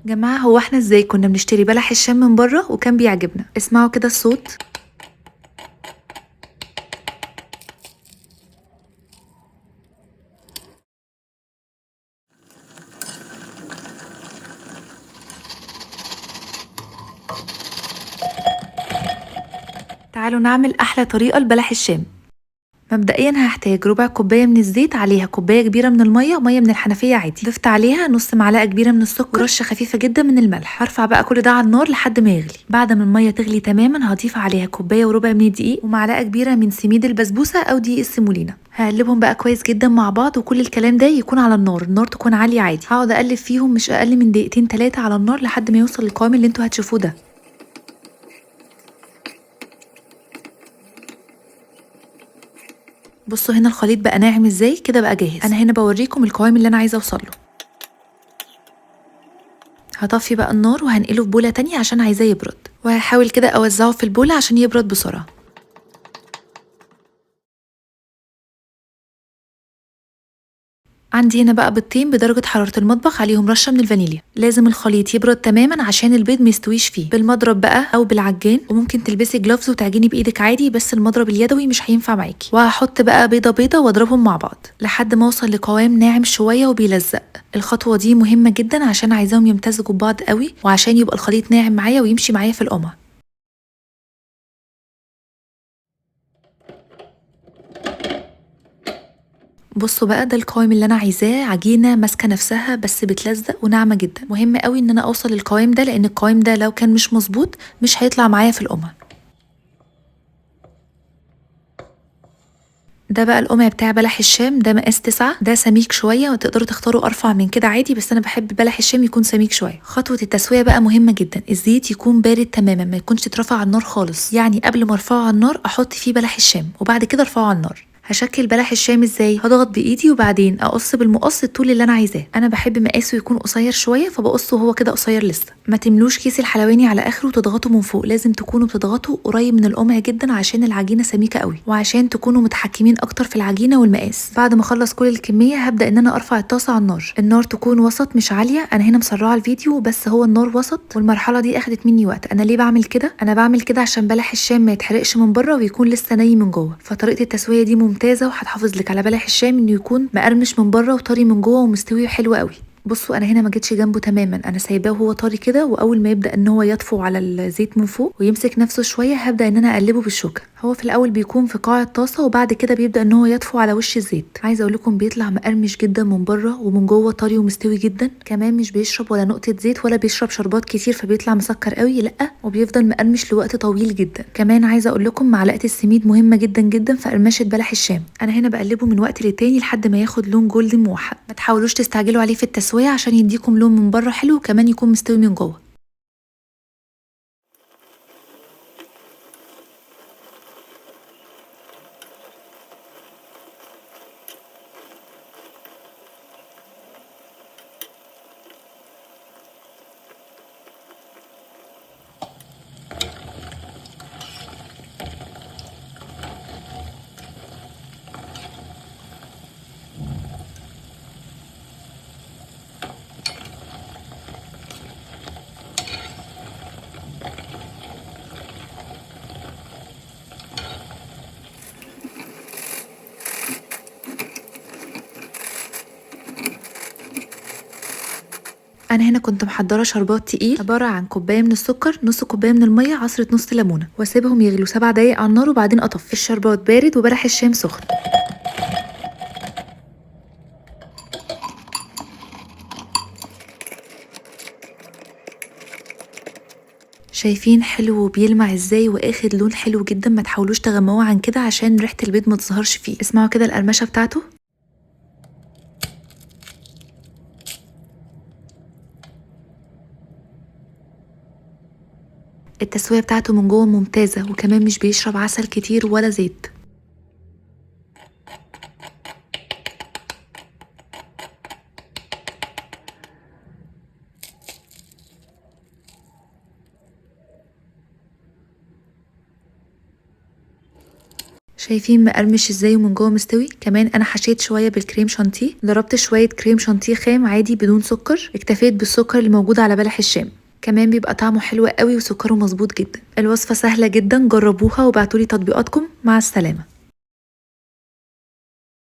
جماعة، هو احنا ازاي كنا بنشتري بلح الشام من بره وكان بيعجبنا؟ اسمعوا كده الصوت. تعالوا نعمل احلى طريقة لبلح الشام. مبدئيا هحتاج ربع كوباية من الزيت، عليها كوباية كبيرة من المية، مية من الحنفية عادي. ضفت عليها نص معلقة كبيرة من السكر ورشة خفيفة جدا من الملح. هرفع بقى كل ده على النار لحد ما يغلي. بعد ما المية تغلي تماما هضيف عليها كوباية وربع من الدقيق ومعلقة كبيرة من سميد البسبوسة او دقيق السيمولينا. هقلبهم بقى كويس جدا مع بعض، وكل الكلام ده يكون على النار تكون عالية عادي. هقعد اقلب فيهم مش اقل من دقيقتين 3 على النار لحد ما يوصل للقوام اللي انتوا هتشوفوه ده. بصوا هنا الخليط بقى ناعم ازاي، كده بقى جاهز. انا هنا بوريكم القوام اللي انا عايزه اوصله. هطفي بقى النار وهنقله في بولة تانية عشان عايزاه يبرد، وهحاول كده اوزعه في البولة عشان يبرد بسرعة. عندي هنا بقى بيضتين بدرجة حرارة المطبخ، عليهم رشة من الفانيليا. لازم الخليط يبرد تماما عشان البيض ميستويش فيه. بالمضرب بقى او بالعجان، وممكن تلبسي جلافز وتعجني بايدك عادي، بس المضرب اليدوي مش هينفع معاكي. وهحط بقى بيضة بيضة واضربهم مع بعض لحد ما اوصل لقوام ناعم شوية وبيلزق. الخطوة دي مهمة جدا عشان عايزاهم يمتزجوا ببعض قوي، وعشان يبقى الخليط ناعم معايا ويمشي معايا في القمع. بصوا بقى، ده القوام اللي انا عايزاه، عجينه ماسكه نفسها بس بتلزق وناعمه جدا. مهم قوي ان انا اوصل للقوام ده، لان القوام ده لو كان مش مظبوط مش هيطلع معايا في القمع. ده بقى القمع بتاع بلح الشام، ده مقاس 9. ده سميك شويه وتقدروا تختاروا ارفع من كده عادي، بس انا بحب بلح الشام يكون سميك شويه. خطوه التسويه بقى مهمه جدا. الزيت يكون بارد تماما، ما يكونش اترفع على النار خالص. يعني قبل ما ارفعه على النار احط فيه بلح الشام وبعد كده ارفعه على النار. هشكل بلح الشام ازاي؟ هضغط بايدي وبعدين اقص بالمقص الطول اللي انا عايزاه. انا بحب مقاسه يكون قصير شويه فبقصه هو كده قصير لسه. ما تملوش كيس الحلواني على اخره وتضغطوا من فوق، لازم تكونوا بتضغطوا قريب من القمع جدا عشان العجينه سميكه قوي، وعشان تكونوا متحكمين اكتر في العجينه والمقاس. بعد ما اخلص كل الكميه هبدا ان انا ارفع الطاسه على النار. النار تكون وسط مش عاليه. انا هنا مسرعه الفيديو بس هو النار وسط، والمرحله دي اخدت مني وقت. انا ليه بعمل كده؟ انا بعمل كده عشان بلح الشام ما يتحرقش من بره ويكون لسه ني من جوه. فطريقه التسويه دي ممتازه وهتحافظ لك على بلح الشام انه يكون مقرمش من بره وطري من جوه ومستوي حلو قوي. بصوا انا هنا ما جيتش جنبه تماما، انا سايباه وهو طري كده، واول ما يبدا ان هو يطفو على الزيت من فوق ويمسك نفسه شويه هبدا ان انا اقلبه بالشوكه. هو في الاول بيكون في قاع الطاسه وبعد كده بيبدا ان هو يطفو على وش الزيت. عايزه اقول لكم بيطلع مقرمش جدا من بره ومن جوه طري ومستوي جدا. كمان مش بيشرب ولا نقطه زيت ولا بيشرب شربات كتير فبيطلع مسكر قوي، لا، وبيفضل مقرمش لوقت طويل جدا. كمان عايزه اقول لكم معلقه السميد مهمه جدا جدا في قرمشه بلح الشام. انا هنا بقلبه من وقت للتاني لحد ما ياخد لون جولدن موحد. ما تحاولوش تستعجلوا عليه في التسويه عشان يديكم لون من بره حلو وكمان يكون مستوي من جوه. انا هنا كنت محضره شربات تقيل عباره عن كوبايه من السكر، نص كوبايه من الميه، عصره نص ليمونه، واسيبهم يغلوا 7 دقايق على النار وبعدين اطفي. الشربات بارد وبلح الشام سخن. شايفين حلو وبيلمع ازاي واخد لون حلو جدا؟ ما تحاولوش تغمقوه عن كده عشان ريحه البيض ما تظهرش فيه. اسمعوا كده القرمشه بتاعته. التسويه بتاعته من جوه ممتازه، وكمان مش بيشرب عسل كتير ولا زيت. شايفين مقرمش ازاي ومن جوه مستوي؟ كمان انا حشيت شويه بالكريم شانتيه، ضربت شويه كريم شانتيه خام عادي بدون سكر، اكتفيت بالسكر اللي موجود على بلح الشام، كمان بيبقى طعمه حلو قوي وسكره مظبوط جدا. الوصفه سهله جدا، جربوها وابعتولي تطبيقاتكم. مع السلامه.